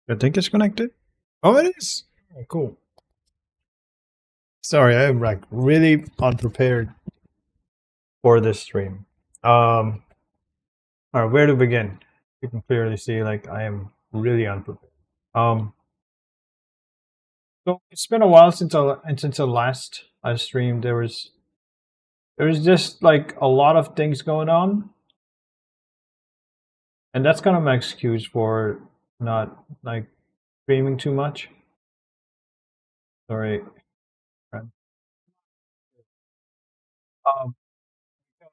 I think it's connected. Oh, it is. Oh, cool. Sorry, I'm like really unprepared for this stream. All right, where to begin? You can clearly see like I am really unprepared. Um, so it's been a while since the last I streamed. There was just like a lot of things going on, and that's kind of my excuse for not like streaming too much. Sorry, friend. Um, because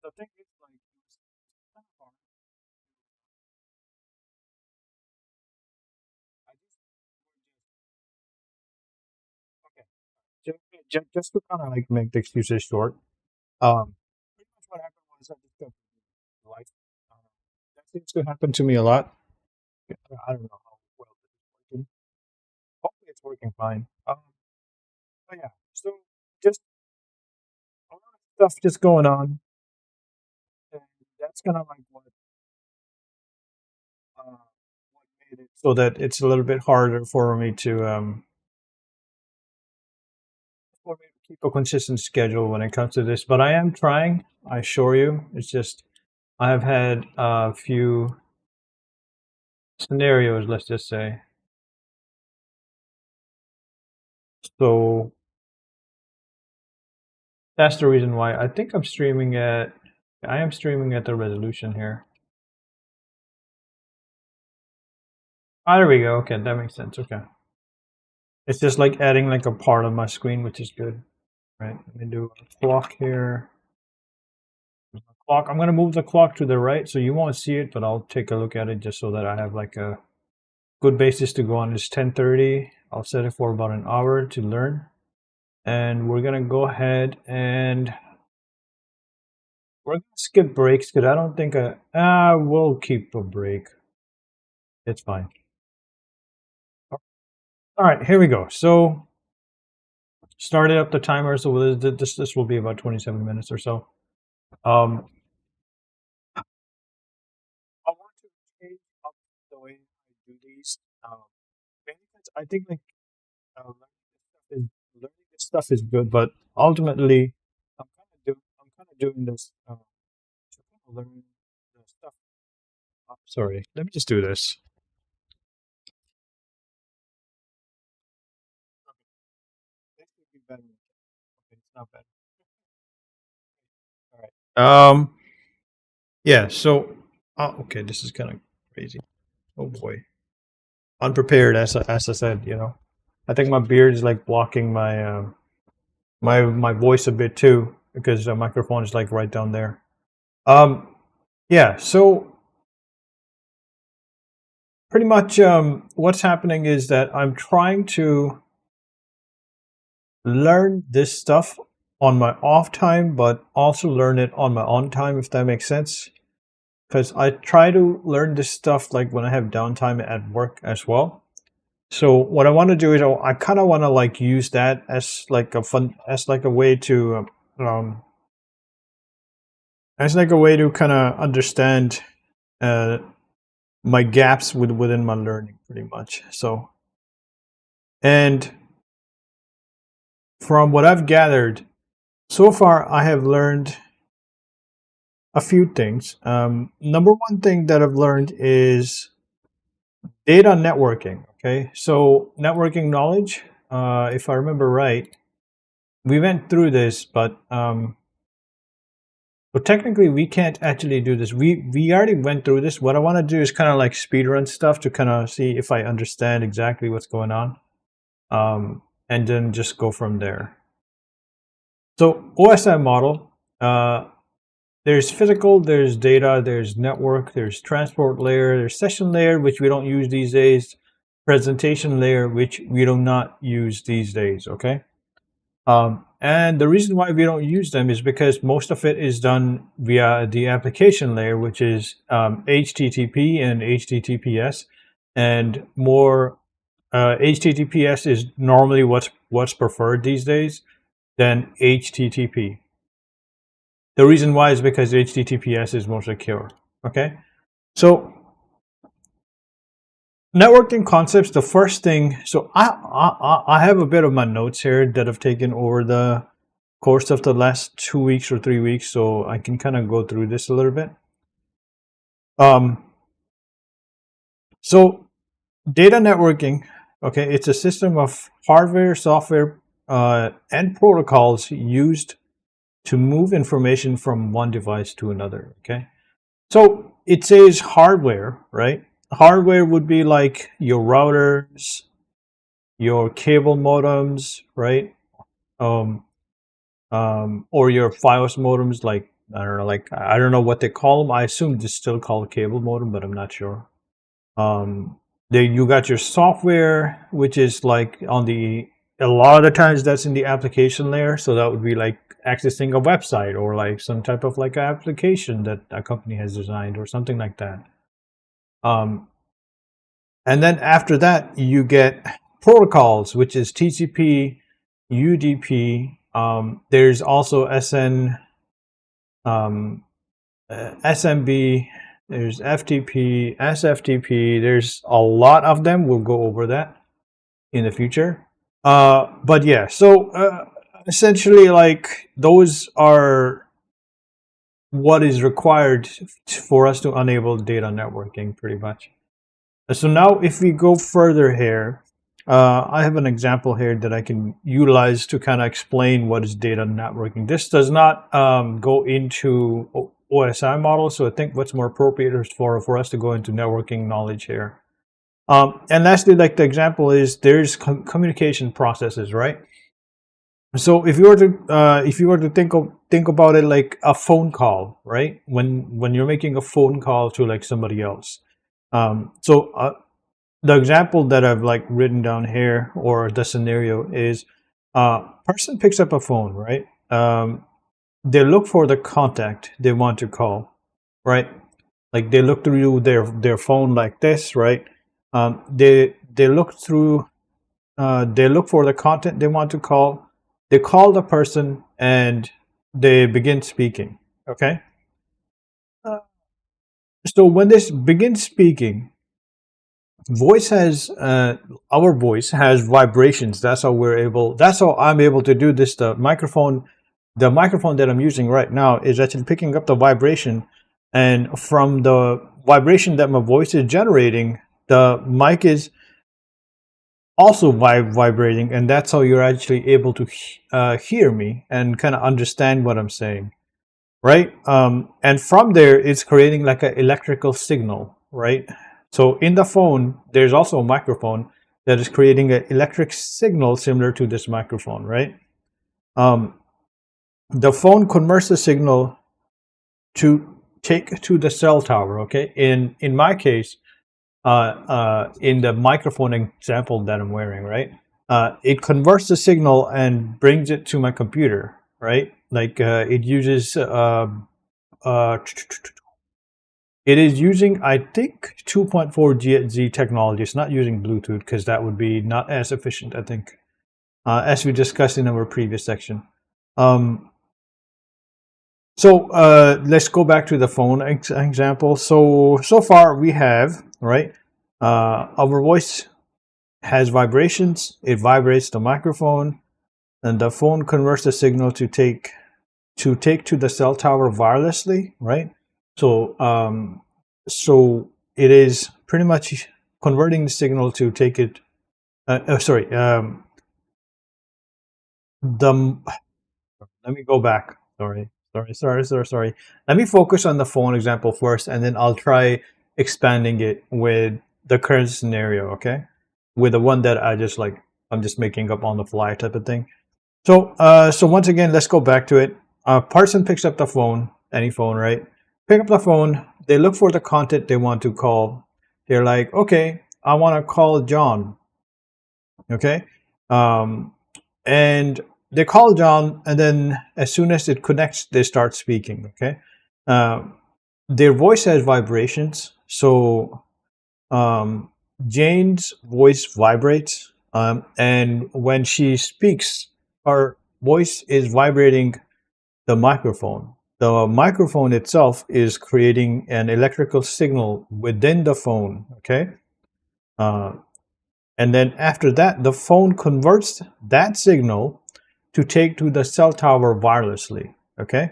the thing is like it's kind of hard. I just okay. Just to kind of like make the excuses short. Pretty much what happened was I just got life. Um, that seems to happen to me a lot. I don't know how well this is working. Hopefully, it's working fine. But yeah, so just a lot of stuff just going on, and that's kind of like what made it so that it's a little bit harder for me to keep a consistent schedule when it comes to this. But I am trying. I assure you. It's just I have had a few scenarios. Let's just say so. That's the reason why I think I am streaming at the resolution here. Ah, there we go. Okay, that makes sense. Okay. It's just like adding like a part of my screen, which is good. Right. Let me do a clock here. Clock. I'm gonna move the clock to the right, so you won't see it, but I'll take a look at it just so that I have like a good basis to go on. It's 10:30. I'll set it for about an hour to learn, and we're gonna go ahead and we're gonna skip breaks because I don't think we'll keep a break. It's fine. All right, here we go. So started up the timer, so this will be about 27 minutes or so. I want to change up the way I do these. Mainly because I think like learning this stuff is good, but ultimately I'm kind of doing this to kind of learn the stuff. Sorry, let me just do this. This would be better. Okay, it's not bad. All right. Yeah. So, okay, this is kind of crazy. Oh boy, unprepared as I said. I think my beard is like blocking my voice a bit too because the microphone is like right down there. Um, yeah. So pretty much, what's happening is that I'm trying to learn this stuff on my off time, but also learn it on my on time, if that makes sense. Because I try to learn this stuff like when I have downtime at work as well. So what I want to do is I kind of want to like use that as like a way to um as like a way to kind of understand uh my gaps within my learning pretty much. So and from what I've gathered so far, I have learned a few things. Number one thing that I've learned is data networking. Okay, so networking knowledge. If I remember right, we went through this, but technically we can't actually do this. We already went through this. What I want to do is kind of like speedrun stuff to kind of see if I understand exactly what's going on, and then just go from there. So OSI model. There's physical, there's data, there's network, there's transport layer, there's session layer, which we don't use these days, presentation layer, which we do not use these days, okay? And the reason why we don't use them is because most of it is done via the application layer, which is HTTP and HTTPS, and more HTTPS is normally what's preferred these days than HTTP. The reason why is because HTTPS is more secure. Okay, so Networking concepts, the first thing, so I have a bit of my notes here that I've taken over the course of the last 2 weeks or 3 weeks, so I can kind of go through this a little bit. Um, so data networking, okay, it's a system of hardware, software, and protocols used to move information from one device to another, okay? So it says hardware, right? Hardware would be like your routers, your cable modems, right? Um, or your FiOS modems, like I don't know what they call them. I assume it's still called cable modem, but I'm not sure. Then you got your software, which is like on the a lot of the times that's in the application layer. So that would be like accessing a website or like some type of like application that a company has designed or something like that. Um, and then after that, you get protocols, which is TCP, UDP. There's also SMB, there's FTP, SFTP. There's a lot of them. We'll go over that in the future. But yeah, so essentially, like those are what is required for us to enable data networking, pretty much. So now, if we go further here, I have an example here that I can utilize to kind of explain what is data networking. This does not go into OSI model, so I think what's more appropriate is for us to go into networking knowledge here. And lastly, like the example is there's communication processes, right? So if you were to think about it like a phone call, right? When you're making a phone call to like somebody else. So the example that I've like written down here, or the scenario is, person picks up a phone, right? They look for the contact they want to call, right? Like they look through their phone like this, right? They look through, they look for the content they want to call. They call the person and they begin speaking. Okay. So when this begins speaking, voice has our voice has vibrations. That's how we're able. That's how I'm able to do this. The microphone that I'm using right now is actually picking up the vibration, and from the vibration that my voice is generating, the mic is also vibrating, and that's how you're actually able to hear me and kind of understand what I'm saying, right? And from there, it's creating like an electrical signal, right? So in the phone, there's also a microphone that is creating an electric signal similar to this microphone, right? The phone converts the signal to take to the cell tower, okay? In my case, in the microphone example that I'm wearing, right? It converts the signal and brings it to my computer, right? Like it uses it is using, I think, 2.4 GHz technology. It's not using Bluetooth because that would be not as efficient, I think, as we discussed in our previous section. So let's go back to the phone example. So far we have, right, our voice has vibrations. It vibrates the microphone, and the phone converts the signal to take to the cell tower wirelessly, right? So so it is pretty much converting the signal to take it. Let me go back. Sorry. Let me focus on the phone example first, and then I'll try expanding it with the current scenario, okay? With the one that I'm just making up on the fly type of thing. So, so once again, let's go back to it. A person picks up the phone, any phone, right? Pick up the phone. They look for the content they want to call. They're like, okay, I want to call John. Okay. And they call John, and then as soon as it connects, they start speaking. Okay. Their voice has vibrations. So Jane's voice vibrates. And when she speaks, her voice is vibrating the microphone. The microphone itself is creating an electrical signal within the phone. Okay. And then after that, the phone converts that signal to take to the cell tower wirelessly. Okay.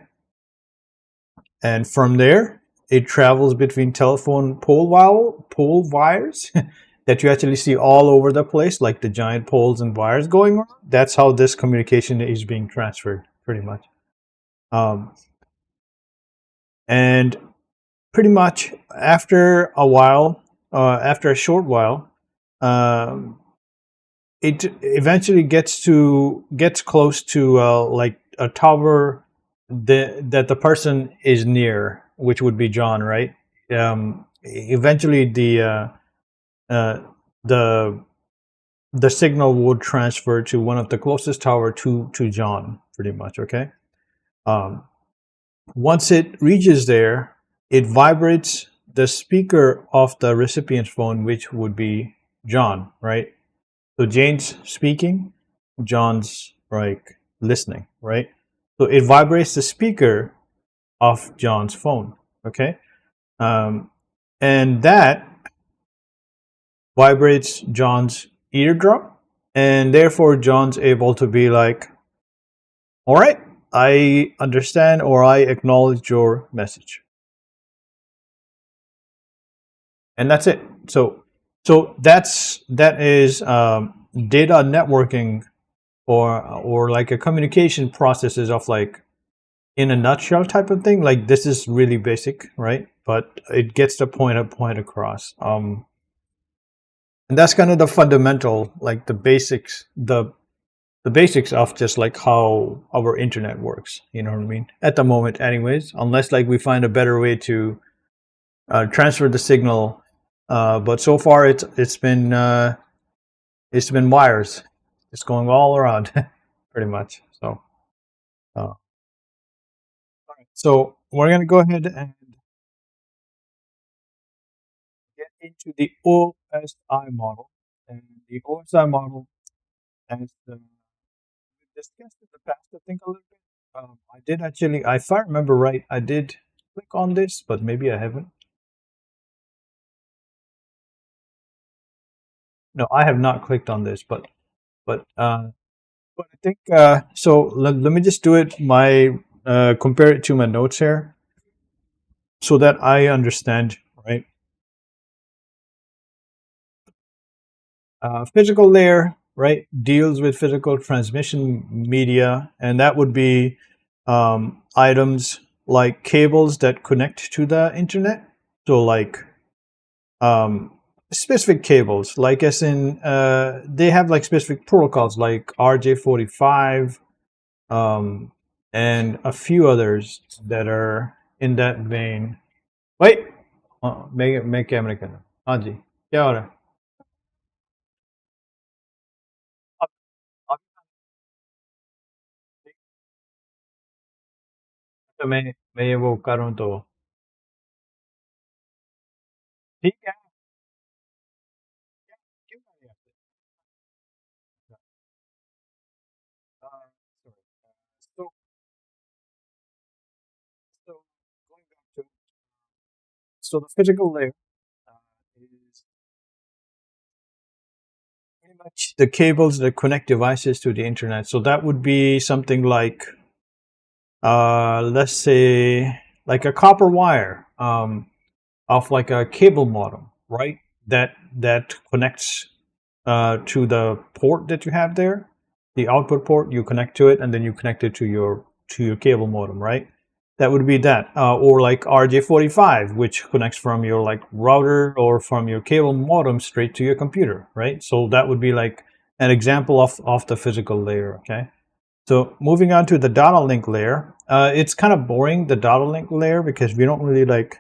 And from there, it travels between telephone pole wires that you actually see all over the place, like the giant poles and wires going around. That's how this communication is being transferred, pretty much. And pretty much after a while, after a short while, it eventually gets close to like a tower that the person is near, which would be John, right? Eventually, uh, the the signal would transfer to one of the closest tower to John, pretty much. Okay. Um, Once it reaches there, it vibrates the speaker of the recipient's phone, which would be John, right? So Jane's speaking, John's like listening, right? So it vibrates the speaker of John's phone, okay? And that vibrates John's eardrum, and therefore John's able to be like, all right, I understand or I acknowledge your message. And that's it. So that is data networking, or like a communication processes of like in a nutshell type of thing. Like this is really basic, right? But it gets the point across. And that's kind of the fundamental, like the basics, the basics of just like how our internet works. You know what I mean? At the moment, anyways, unless like we find a better way to transfer the signal. But so far, it's been wires. It's going all around, pretty much. So, all right. So we're gonna go ahead and get into the OSI model, and the OSI model, as we discussed in the past, I think a little bit. I did actually, if I remember right, I did click on this, but maybe I haven't. No, I have not clicked on this, but I think so. Let me just do it. Compare it to my notes here, so that I understand. Right. Physical layer, right, deals with physical transmission media, and that would be items like cables that connect to the internet. So like specific cables, like as in they have like specific protocols like RJ45, and a few others that are in that vein. Wait, मैं क्या मैंने कहना? हाँ जी, क्या हो रहा है? अब अब तो मैं ये वो करूँ तो ठीक है, क्यों नहीं आते? Sorry. So so going back to, so the physical layer is pretty much the cables that connect devices to the internet. So that would be something like let's say like a copper wire of like a cable modem, right? That connects to the port that you have there, the output port. You connect to it, and then you connect it to your cable modem, right? That would be that, or like RJ45, which connects from your like router or from your cable modem straight to your computer, right? So that would be like an example of the physical layer. Okay. So moving on to the data link layer, it's kind of boring, the data link layer, because we don't really like,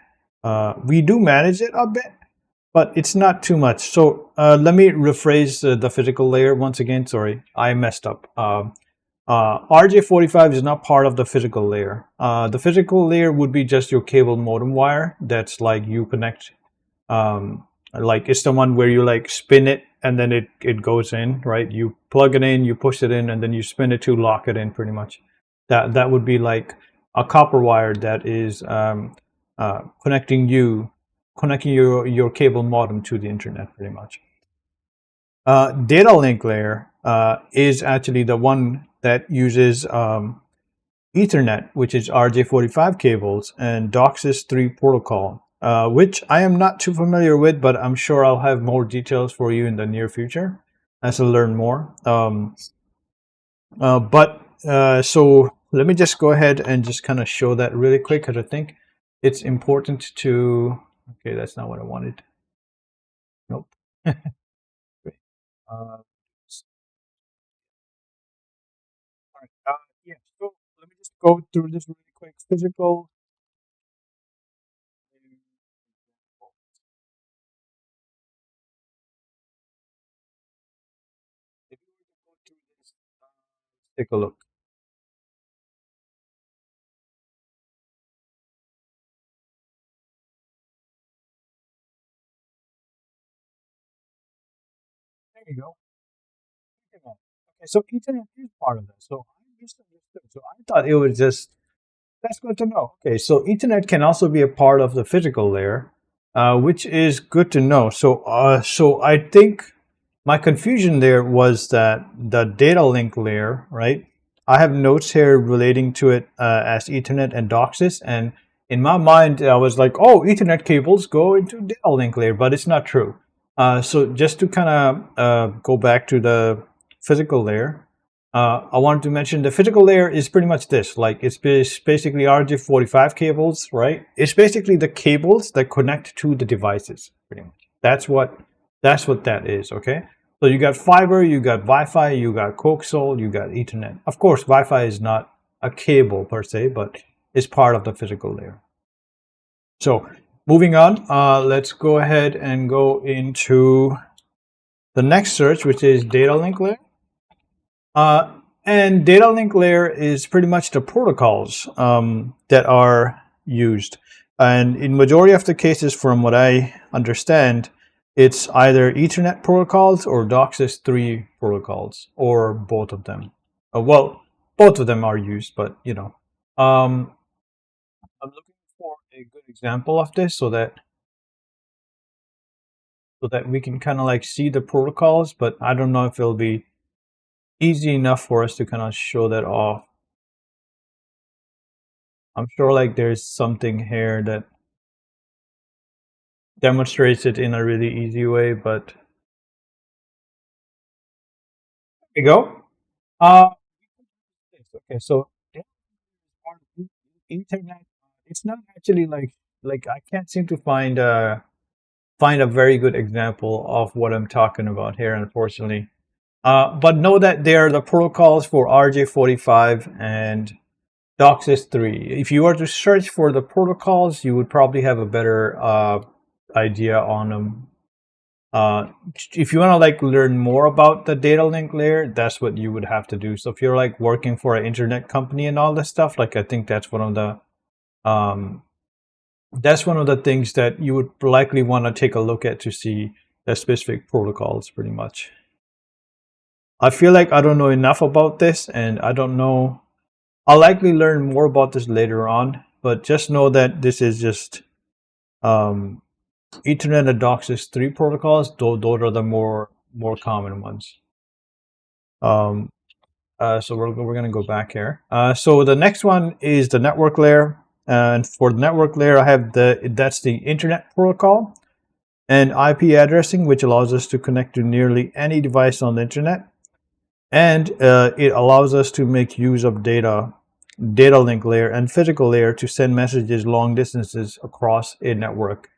we do manage it a bit, but it's not too much. So let me rephrase the physical layer once again. Sorry, I messed up. RJ45 is not part of the physical layer. The physical layer would be just your cable modem wire. That's like you connect, like it's the one where you like spin it and then it goes in, right? You plug it in, you push it in, and then you spin it to lock it in, pretty much. That would be like a copper wire that is connecting your cable modem to the internet, pretty much. Data link layer is actually the one that uses Ethernet, which is RJ45 cables, and DOCSIS 3 protocol, which I am not too familiar with, but I'm sure I'll have more details for you in the near future as I learn more. So let me just go ahead and just kind of show that really quick, because I think it's important to. Okay, that's not what I wanted. Nope. Great. All right. Yeah. So let me just go through this really quick. Physical. If you were to go through this, take a look. There you go. Ethernet. Okay, so Ethernet is part of that. So I misunderstood. So I thought it was just. That's good to know. Okay, so Ethernet can also be a part of the physical layer, which is good to know. So I think my confusion there was that the data link layer, right? I have notes here relating to it as Ethernet and DOCSIS, and in my mind, I was like, oh, Ethernet cables go into data link layer, but it's not true. So just to kind of go back to the physical layer, I wanted to mention the physical layer is pretty much this. Like it's basically RJ45 cables, right? It's basically the cables that connect to the devices. Pretty much. That's what that is. Okay. So you got fiber, you got Wi-Fi, you got coaxial, you got Ethernet. Of course, Wi-Fi is not a cable per se, but it's part of the physical layer. So moving on, let's go ahead and go into the next search, which is data link layer. And data link layer is pretty much the protocols that are used. And in majority of the cases, from what I understand, it's either Ethernet protocols or DOCSIS 3 protocols, or both of them. Well, both of them are used, but you know. I'm looking for a good example of this so that we can kind of like see the protocols, but I don't know if it'll be easy enough for us to kind of show that off. I'm sure like there's something here that demonstrates it in a really easy way, but there you go. Okay, so Ethernet, it's not actually like I can't seem to find a very good example of what I'm talking about here, unfortunately. But know that they are the protocols for RJ45 and DOCSIS 3. If you were to search for the protocols, you would probably have a better idea on them. If you want to like learn more about the data link layer, that's what you would have to do. So if you're like working for an internet company and all this stuff, like I think that's one of the things that you would likely want to take a look at to see the specific protocols, pretty much. I feel like I don't know enough about this, and I don't know. I'll likely learn more about this later on, but just know that this is just Ethernet and DOCSIS 3 protocols. Those are the more common ones. So we're going to go back here. So the next one is the network layer, and for the network layer, I have that's the Internet protocol and IP addressing, which allows us to connect to nearly any device on the internet, and it allows us to make use of data link layer and physical layer to send messages long distances across a network.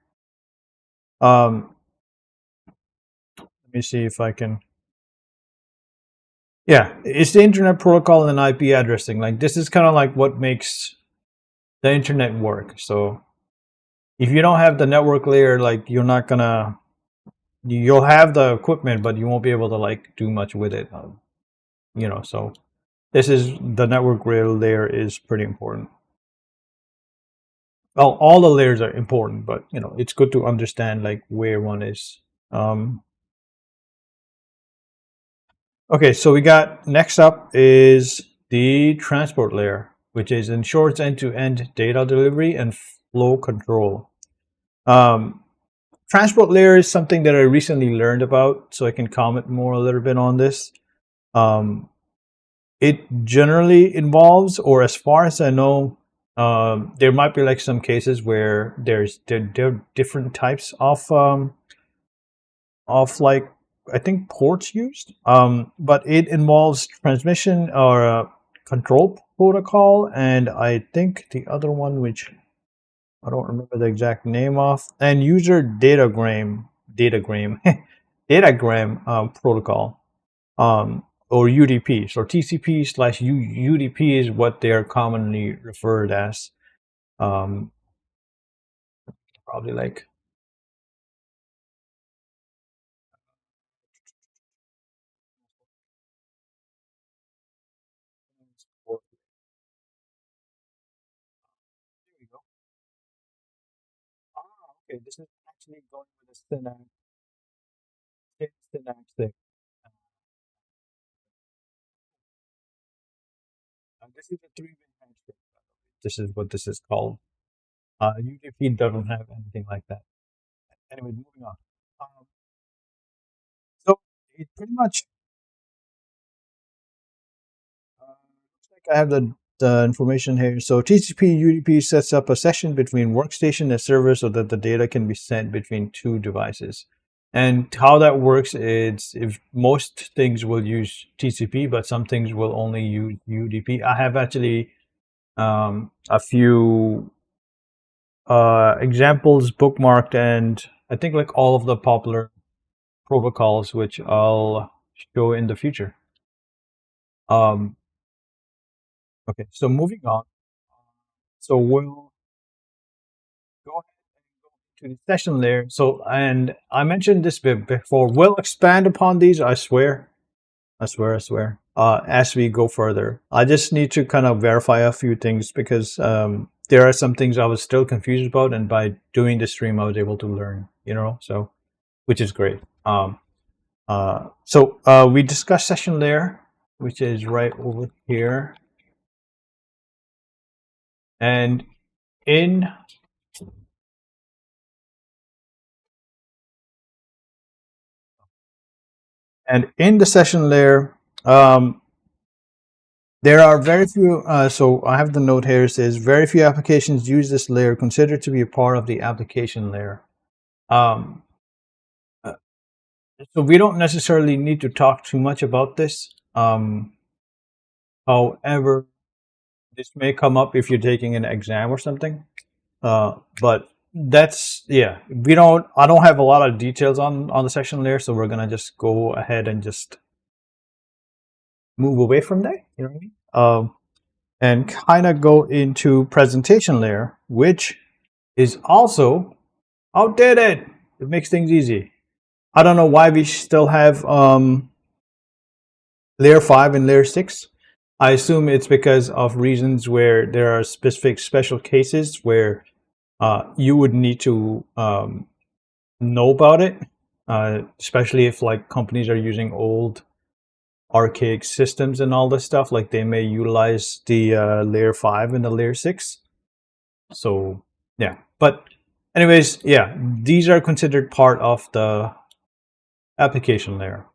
Let me see if I can. Yeah, it's the Internet protocol and IP addressing. Like this is kind of like what makes the internet work. So if you don't have the network layer, like you're not gonna, you'll have the equipment, but you won't be able to like do much with it. You know, so this is the network layer is pretty important. Well, all the layers are important, but you know, it's good to understand like where one is. Okay, so we got next up is the transport layer, which is ensures end-to-end data delivery and flow control. transport layer is something that I recently learned about, so I can comment more a little bit on this. It generally involves, or as far as I know, there might be like some cases where there are different types of like, I think, ports used. But it involves transmission or control protocol, and I think the other one, which I don't remember the exact name of, and user datagram protocol, or UDP. So TCP slash UDP is what they are commonly referred as. Probably like, here we go. Okay, this is actually going with the Synapse thing. This is a three-way handshake. This is what this is called. UDP doesn't have anything like that. Anyway, moving on. Um, so it pretty much looks like I have the information here. So TCP UDP sets up a session between workstation and server so that the data can be sent between two devices. And how that works is, if most things will use TCP, but some things will only use UDP. I have actually a few examples bookmarked, and I think like all of the popular protocols, which I'll show in the future. Okay, so moving on. So we'll go ahead and go to the session layer. So, and I mentioned this bit before. We'll expand upon these, I swear. I swear. As we go further, I just need to kind of verify a few things, because there are some things I was still confused about, and by doing the stream, I was able to learn. So which is great. So we discussed session layer, which is right over here, and in the session layer, there are very few. So I have the note here. It says very few applications use this layer, considered to be a part of the application layer. So we don't necessarily need to talk too much about this. However, this may come up if you're taking an exam or something. But that's, yeah, I don't have a lot of details on the session layer, so we're gonna just go ahead and just move away from that. You know what I mean? And kind of go into presentation layer, which is also outdated. It makes things easy. I don't know why we still have layer 5 and layer 6. I assume it's because of reasons where there are special cases where you would need to know about it, especially if like companies are using old archaic systems and all this stuff. Like they may utilize the layer 5 and the layer 6. So yeah, but anyways, yeah, these are considered part of the application layer.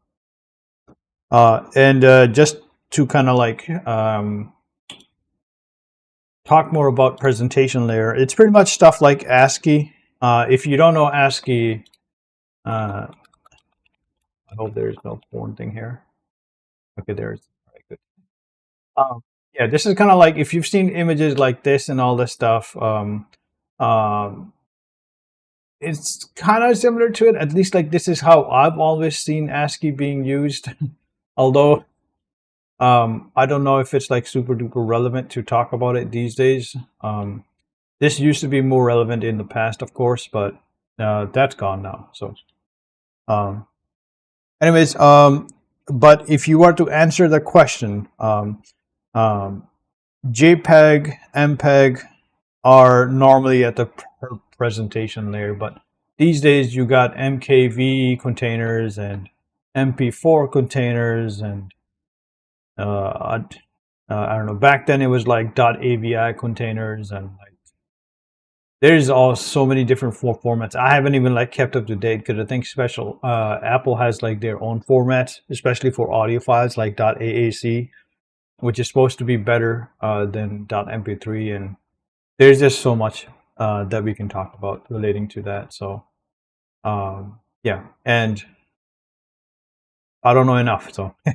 And just to kind of like talk more about presentation layer, it's pretty much stuff like ASCII. If you don't know ASCII, I hope there's no porn thing here. Okay, there's. All right, good. Yeah, this is kind of like if you've seen images like this and all this stuff. It's kind of similar to it. At least like this is how I've always seen ASCII being used. Although I don't know if it's like super duper relevant to talk about it these days. This used to be more relevant in the past, of course, but that's gone now. So, anyways, but if you were to answer the question, JPEG, MPEG are normally at the presentation layer, but these days you got MKV containers and MP4 containers, and I don't know. Back then it was like .avi containers, and like there's all so many different formats. I haven't even like kept up to date because I think special Apple has like their own formats, especially for audio files like .AAC, which is supposed to be better than .mp3, and there's just so much that we can talk about relating to that. So yeah, and I don't know enough, so you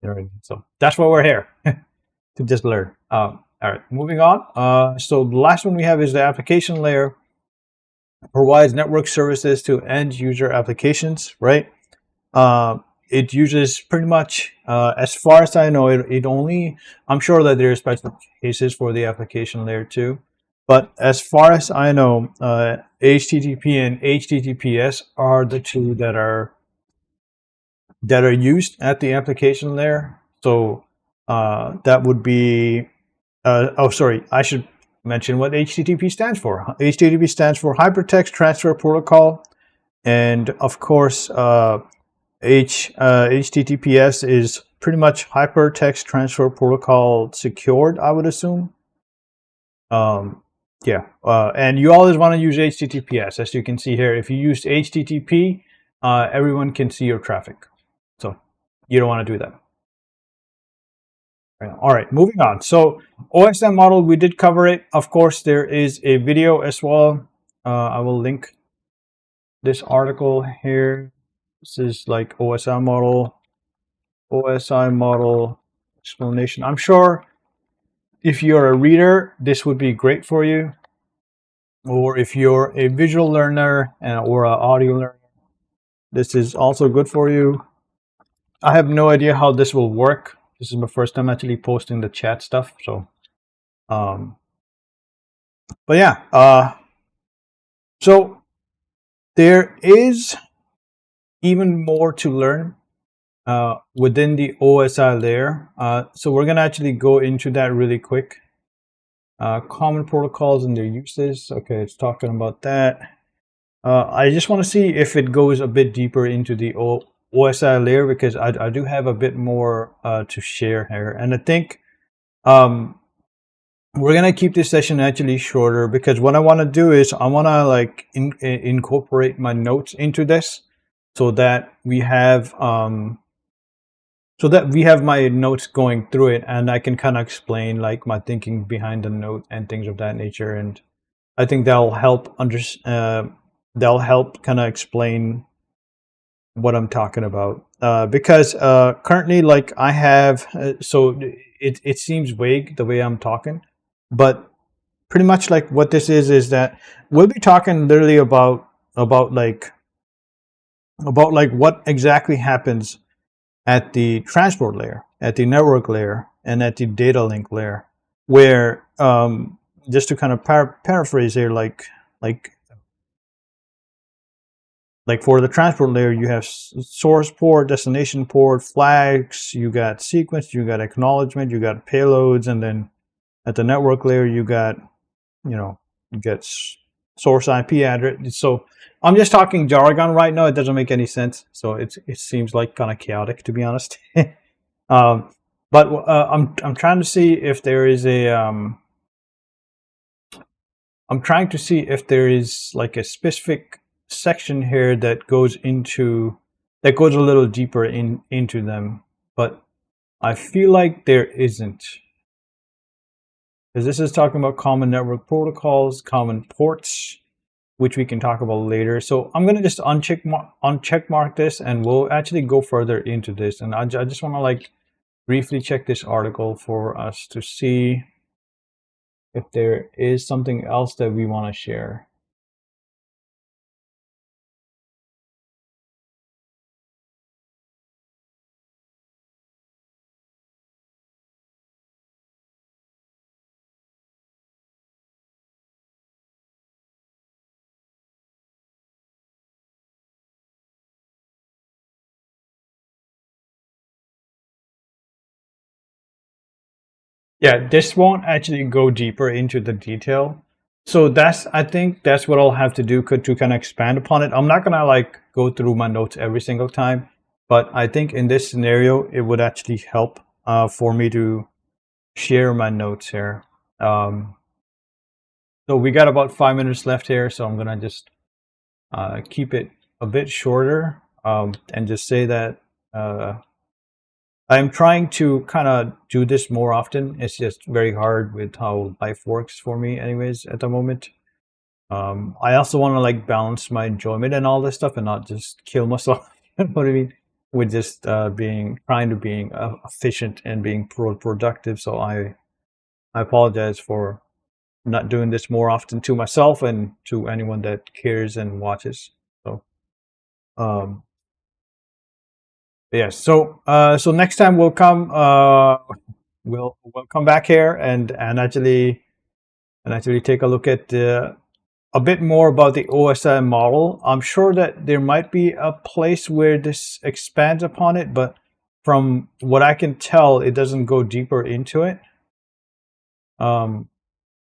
know, so that's why we're here to just learn. All right, moving on. So the last one we have is the application layer. Provides network services to end user applications, right? It uses pretty much, as far as I know, it only, I'm sure that there are special cases for the application layer too. But as far as I know, HTTP and HTTPS are the two that are used at the application layer. So that would be, oh, sorry, I should mention what HTTP stands for. HTTP stands for Hypertext Transfer Protocol. And of course, HTTPS is pretty much Hypertext Transfer Protocol secured, I would assume. Yeah, and you always want to use HTTPS. As you can see here, if you use HTTP, everyone can see your traffic. So you don't want to do that. All right, moving on. So OSI model, we did cover it. Of course, there is a video as well. I will link this article here. This is like OSI model explanation. I'm sure if you're a reader, this would be great for you. Or if you're a visual learner or an audio learner, this is also good for you. I have no idea how this will work. This is my first time actually posting the chat stuff. So, but yeah, so there is even more to learn within the OSI layer. So we're going to actually go into that really quick. Common protocols and their uses. Okay, it's talking about that. I just want to see if it goes a bit deeper into the OSI layer, because I do have a bit more to share here. And I think we're going to keep this session actually shorter, because what I want to do is I want to like incorporate my notes into this, so that we have my notes going through it, and I can kind of explain like my thinking behind the note and things of that nature. And I think that'll help that'll help kind of explain what I'm talking about, because currently, like I have, so it seems vague the way I'm talking, but pretty much like what this is that we'll be talking literally about like what exactly happens at the transport layer, at the network layer, and at the data link layer, where just to kind of paraphrase here, like for the transport layer, you have source port, destination port, flags, you got sequence, you got acknowledgement, you got payloads, and then at the network layer, you got, you get source IP address. So I'm just talking jargon right now. It doesn't make any sense. So it seems like kind of chaotic, to be honest. But I'm trying to see if there is a I'm trying to see if there is like a specific section here that goes a little deeper into them, but I feel like there isn't, because this is talking about common network protocols, common ports, which we can talk about later. So I'm going to just uncheck mark this, and we'll actually go further into this. And I just want to like briefly check this article for us to see if there is something else that we want to share. Yeah, this won't actually go deeper into the detail. So I think that's what I'll have to do to kind of expand upon it. I'm not gonna like go through my notes every single time, but I think in this scenario, it would actually help for me to share my notes here. So we got about 5 minutes left here, so I'm gonna just keep it a bit shorter, and just say that I'm trying to kind of do this more often. It's just very hard with how life works for me, anyways, at the moment. I also want to like balance my enjoyment and all this stuff, and not just kill myself. You know what I mean? With just trying to being efficient and being productive. So I apologize for not doing this more often to myself and to anyone that cares and watches. So um, yes. So next time we'll come back here and actually take a look at a bit more about the OSI model. I'm sure that there might be a place where this expands upon it, but from what I can tell, it doesn't go deeper into it.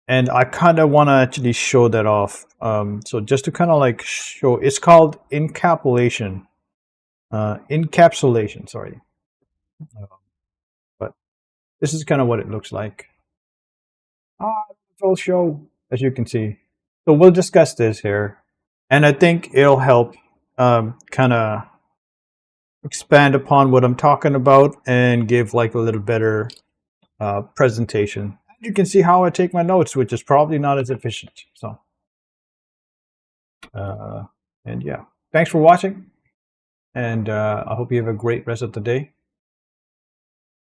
And I kind of want to actually show that off. So just to kind of like show, it's called encapsulation. Encapsulation, sorry. But this is kind of what it looks like. Full show, as you can see. So we'll discuss this here, and I think it'll help kind of expand upon what I'm talking about and give like a little better presentation. You can see how I take my notes, which is probably not as efficient. So, and yeah, thanks for watching, and I hope you have a great rest of the day.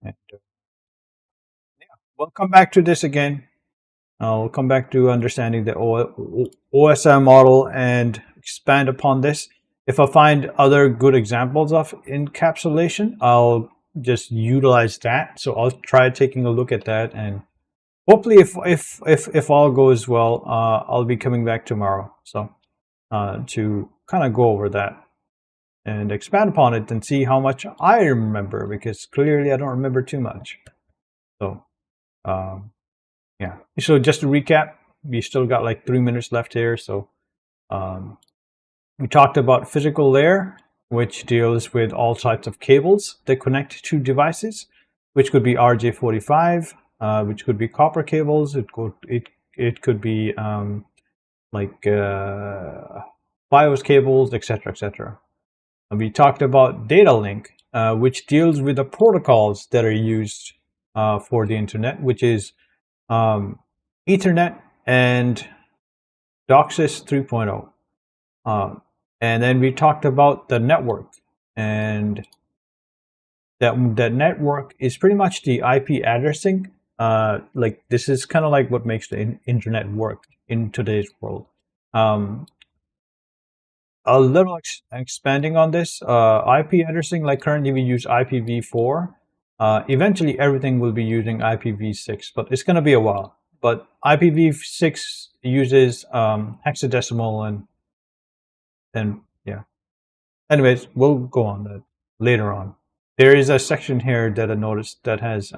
And yeah, we'll come back to this again. We'll come back to understanding the OSI model and expand upon this. If I find other good examples of encapsulation, I'll just utilize that. So I'll try taking a look at that, and hopefully, if all goes well, I'll be coming back tomorrow. So to kind of go over that and expand upon it and see how much I remember, because clearly I don't remember too much. So. Yeah. So just to recap, we still got like 3 minutes left here. So we talked about physical layer, which deals with all types of cables that connect to devices, which could be RJ45, which could be copper cables. It could be like BIOS cables, etc., etc. And we talked about data link, which deals with the protocols that are used for the internet, which is Ethernet and DOCSIS 3.0. And then we talked about the network, and that network is pretty much the IP addressing. Like this is kind of like what makes the internet work in today's world. A little expanding on this, IP addressing, like currently we use IPv4. Eventually everything will be using IPv6, but it's going to be a while. But IPv6 uses hexadecimal, and yeah. Anyways, we'll go on that later on. There is a section here that I noticed that has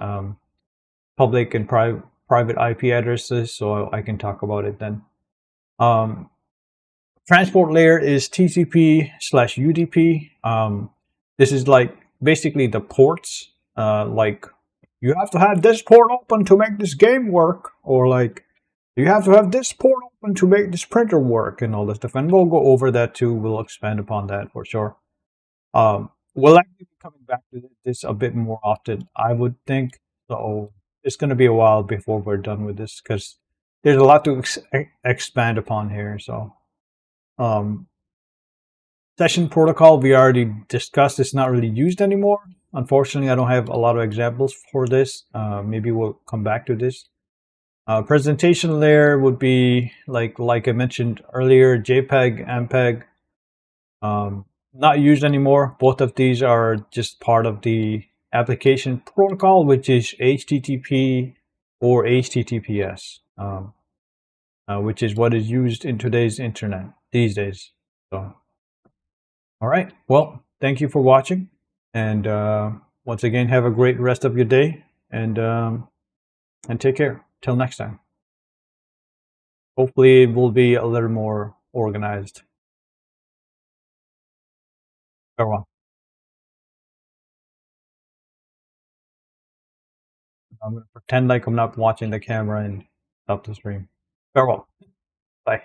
public and private IP addresses, so I can talk about it then. Transport layer is TCP/UDP. This is like basically the ports. Like you have to have this port open to make this game work, or like you have to have this port open to make this printer work, and all this stuff. And we'll go over that too. We'll expand upon that for sure. We'll actually be coming back to this a bit more often, I would think. So it's going to be a while before we're done with this, because there's a lot to expand upon here. So. Session protocol we already discussed. It's not really used anymore. Unfortunately, I don't have a lot of examples for this. Maybe we'll come back to this. Presentation layer would be like I mentioned earlier, JPEG, MPEG. Not used anymore. Both of these are just part of the application protocol, which is HTTP or HTTPS, which is what is used in today's internet these days. So. All right. Well, thank you for watching. And once again, have a great rest of your day, and take care. Till next time. Hopefully it will be a little more organized. Farewell. I'm going to pretend like I'm not watching the camera and stop the stream. Farewell. Bye.